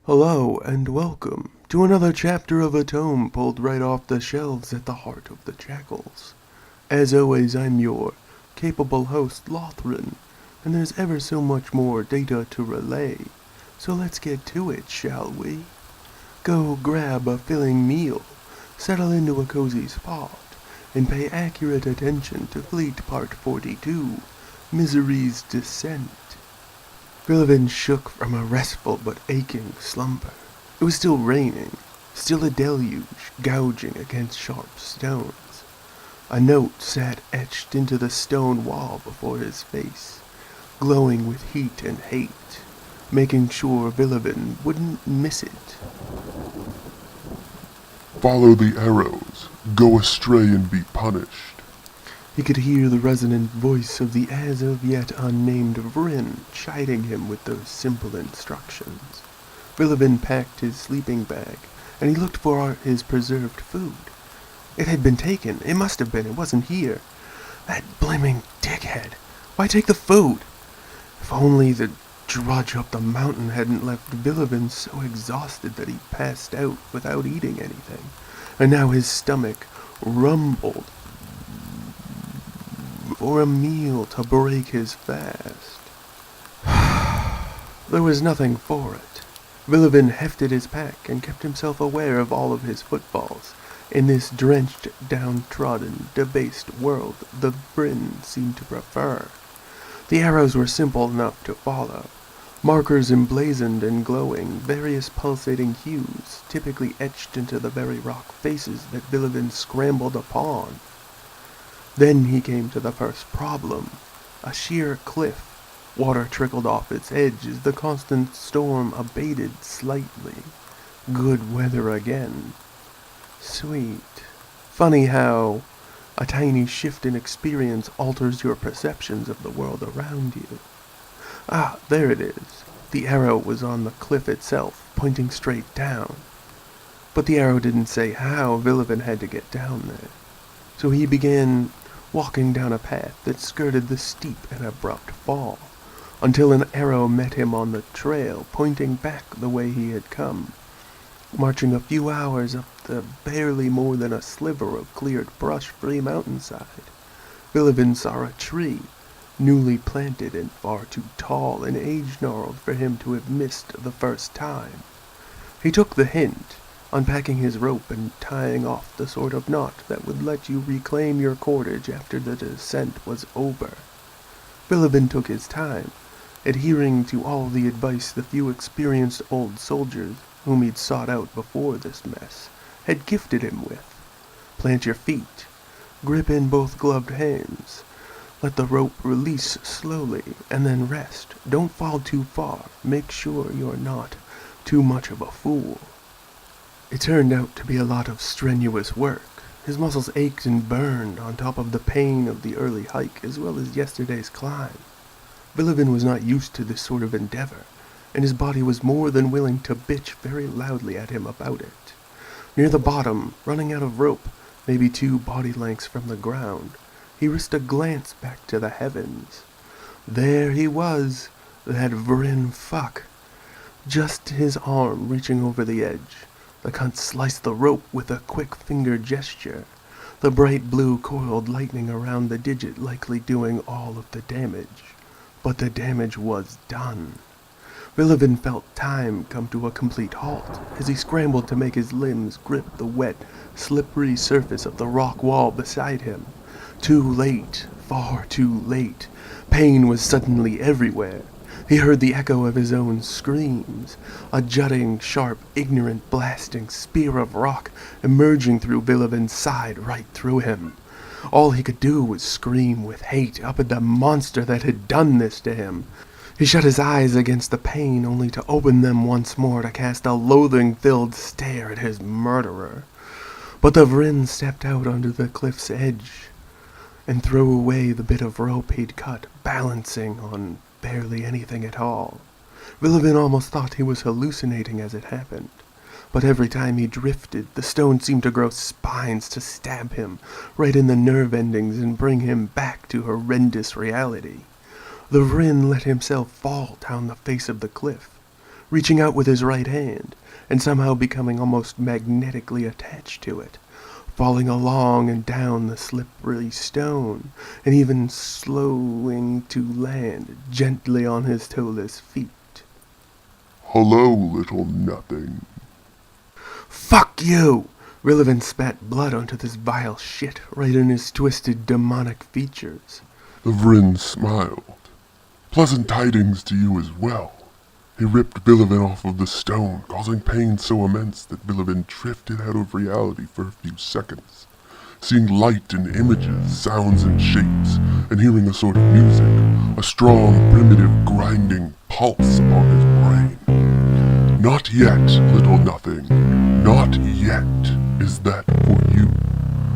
Hello and welcome to another chapter of a tome pulled right off the shelves at the heart of the Jakuls. As always, I'm your capable host, Lothrin, and there's ever so much more data to relay. So let's get to it, shall we? Go grab a filling meal, settle into a cozy spot, and pay accurate attention to Fleet Part 42, Misery's Descent. Vilivin shook from a restful but aching slumber. It was still raining, still a deluge gouging against sharp stones. A note sat etched into the stone wall before his face, glowing with heat and hate, making sure Vilivin wouldn't miss it. Follow the arrows, go astray and be punished. He could hear the resonant voice of the as-of-yet unnamed Vrin chiding him with those simple instructions. Vilivin packed his sleeping bag, and he looked for his preserved food. It had been taken. It must have been. It wasn't here. That blaming dickhead. Why take the food? If only the drudge up the mountain hadn't left Vilivin so exhausted that he passed out without eating anything, and now his stomach rumbled for a meal to break his fast. There was nothing for it. Vilivin hefted his pack and kept himself aware of all of his footfalls in this drenched, downtrodden, debased world the Vrin seemed to prefer. The arrows were simple enough to follow. Markers emblazoned and glowing, various pulsating hues, typically etched into the very rock faces that Vilivin scrambled upon. Then he came to the first problem, a sheer cliff. Water trickled off its edge as the constant storm abated slightly. Good weather again. Sweet. Funny how a tiny shift in experience alters your perceptions of the world around you. Ah, there it is. The arrow was on the cliff itself, pointing straight down. But the arrow didn't say how Vilivin had to get down there. So he began walking down a path that skirted the steep and abrupt fall, until an arrow met him on the trail, pointing back the way he had come. Marching a few hours up the barely more than a sliver of cleared brush-free mountainside, Vilivin saw a tree, newly planted and far too tall and age-gnarled for him to have missed the first time. He took the hint, unpacking his rope and tying off the sort of knot that would let you reclaim your cordage after the descent was over. Vilivin took his time, adhering to all the advice the few experienced old soldiers whom he'd sought out before this mess had gifted him with. Plant your feet, grip in both gloved hands, let the rope release slowly, and then rest. Don't fall too far. Make sure you're not too much of a fool. It turned out to be a lot of strenuous work. His muscles ached and burned on top of the pain of the early hike as well as yesterday's climb. Vilivin was not used to this sort of endeavor, and his body was more than willing to bitch very loudly at him about it. Near the bottom, running out of rope, maybe 2 body lengths from the ground, he risked a glance back to the heavens. There he was, that Vrin fuck. Just his arm reaching over the edge. The cunt sliced the rope with a quick finger gesture, the bright blue coiled lightning around the digit likely doing all of the damage. But the damage was done. Vilivin felt time come to a complete halt as he scrambled to make his limbs grip the wet, slippery surface of the rock wall beside him. Too late, far too late. Pain was suddenly everywhere. He heard the echo of his own screams, a jutting, sharp, ignorant, blasting spear of rock emerging through Vilivin's side right through him. All he could do was scream with hate up at the monster that had done this to him. He shut his eyes against the pain only to open them once more to cast a loathing-filled stare at his murderer. But the Vrin stepped out onto the cliff's edge and threw away the bit of rope he'd cut, balancing on barely anything at all. Vilivin almost thought he was hallucinating as it happened, but every time he drifted, the stone seemed to grow spines to stab him right in the nerve endings and bring him back to horrendous reality. The Vrin let himself fall down the face of the cliff, reaching out with his right hand, and somehow becoming almost magnetically attached to it, falling along and down the slippery stone, and even slowing to land gently on his toeless feet. Hello, little nothing. Fuck you! Vilivin spat blood onto this vile shit right in his twisted demonic features. The Vrin smiled. Pleasant tidings to you as well. He ripped Vilivin off of the stone, causing pain so immense that Vilivin drifted out of reality for a few seconds, seeing light and images, sounds and shapes, and hearing a sort of music, a strong, primitive, grinding pulse upon his brain. Not yet, little nothing. Not yet is that for you.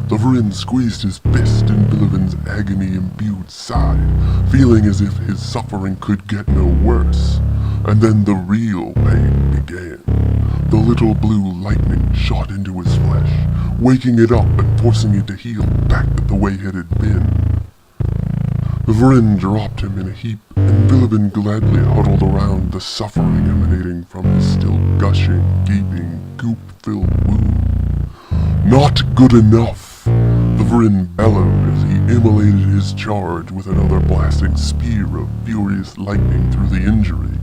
The Vrin squeezed his fist in Bilivin's agony-imbued side, feeling as if his suffering could get no worse. And then the real pain began. The little blue lightning shot into his flesh, waking it up and forcing it to heal back the way it had been. The Vrin dropped him in a heap, and Vilivin gladly huddled around the suffering emanating from his still gushing, gaping, goop-filled wound. Not good enough! The Vrin bellowed as he immolated his charge with another blasting spear of furious lightning through the injury.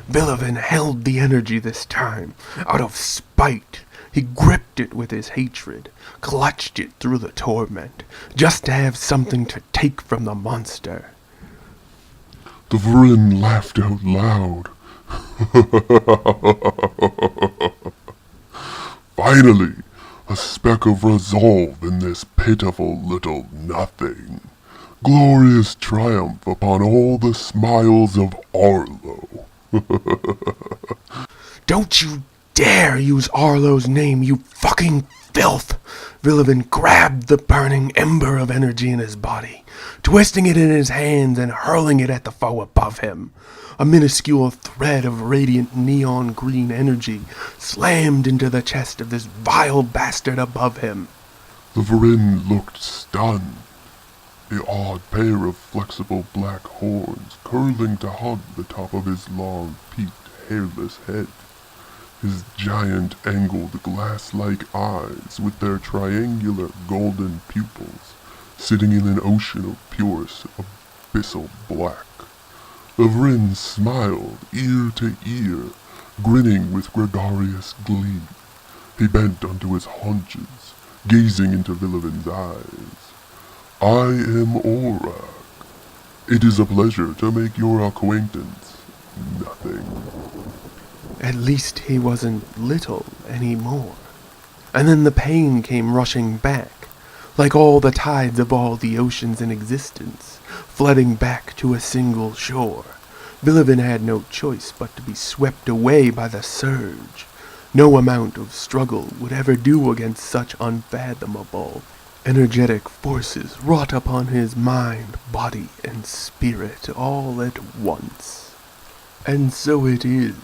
Vilivin held the energy this time, out of spite. He gripped it with his hatred, clutched it through the torment, just to have something to take from the monster. The Vrin laughed out loud. Finally, a speck of resolve in this pitiful little nothing. Glorious triumph upon all the smiles of Arlo. Don't you dare use Arlo's name, you fucking filth! Vilivin grabbed the burning ember of energy in his body, twisting it in his hands and hurling it at the foe above him. A minuscule thread of radiant neon green energy slammed into the chest of this vile bastard above him. The Vrin looked stunned. The odd pair of flexible black horns curling to hug the top of his long, peaked, hairless head. His giant, angled, glass-like eyes with their triangular golden pupils sitting in an ocean of purest, abyssal black. The Vrin smiled, ear to ear, grinning with gregarious glee. He bent onto his haunches, gazing into Vilivin's eyes. I am Orak. It is a pleasure to make your acquaintance. Nothing. At least he wasn't little anymore. And then the pain came rushing back, like all the tides of all the oceans in existence, flooding back to a single shore. Vilivin had no choice but to be swept away by the surge. No amount of struggle would ever do against such unfathomable, energetic forces wrought upon his mind, body, and spirit all at once. And so it is.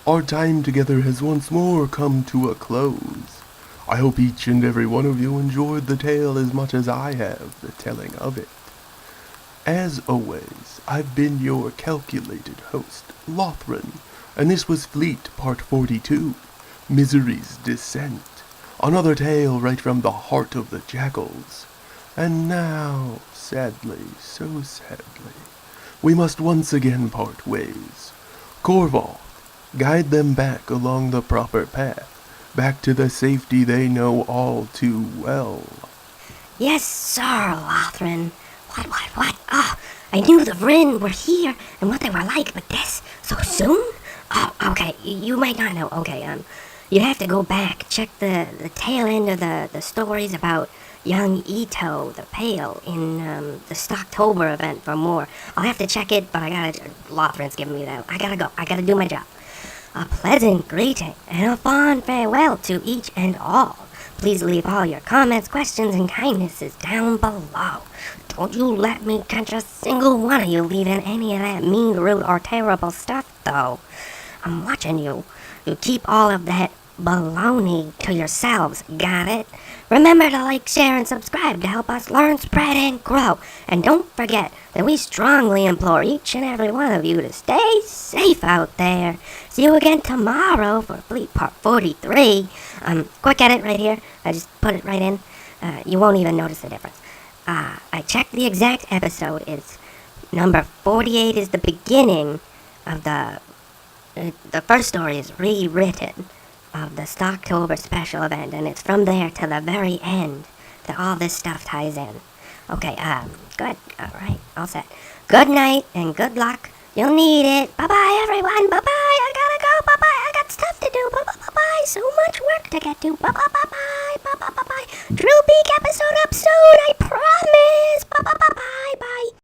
Our time together has once more come to a close. I hope each and every one of you enjoyed the tale as much as I have the telling of it. As always, I've been your calculated host, Lothran, and this was Fleet Part 42, Misery's Descent, another tale right from the heart of the Jakuls. And now, sadly, so sadly, we must once again part ways. Corval, guide them back along the proper path, back to the safety they know all too well. Yes, sir, Lothran. What? Oh, I knew the Vrin were here and what they were like, but this, so soon? Oh, okay, you might not know. Okay, you have to go back, check the tail end of the stories about young Ito, the Pale, in the Stocktober event for more. I'll have to check it, but Lothran's giving me that. I gotta go. I gotta do my job. A pleasant greeting and a fond farewell to each and all. Please leave all your comments, questions, and kindnesses down below. Don't you let me catch a single one of you leaving any of that mean, rude, or terrible stuff, though. I'm watching you. You keep all of that baloney to yourselves, got it? Remember to like, share, and subscribe to help us learn, spread, and grow. And don't forget that we strongly implore each and every one of you to stay safe out there. See you again tomorrow for Fleet Part 43. Quick edit right here. I just put it right in. You won't even notice the difference. I checked the exact episode. It's number 48 is the beginning of the first story is rewritten of the Stocktober special event, and it's from there to the very end that all this stuff ties in. Okay, good. Alright, all set. Good night and good luck. You'll need it. Bye-bye, everyone. Bye-bye. I gotta go. Bye-bye. I got stuff to do. Bye-bye. So much work to get to.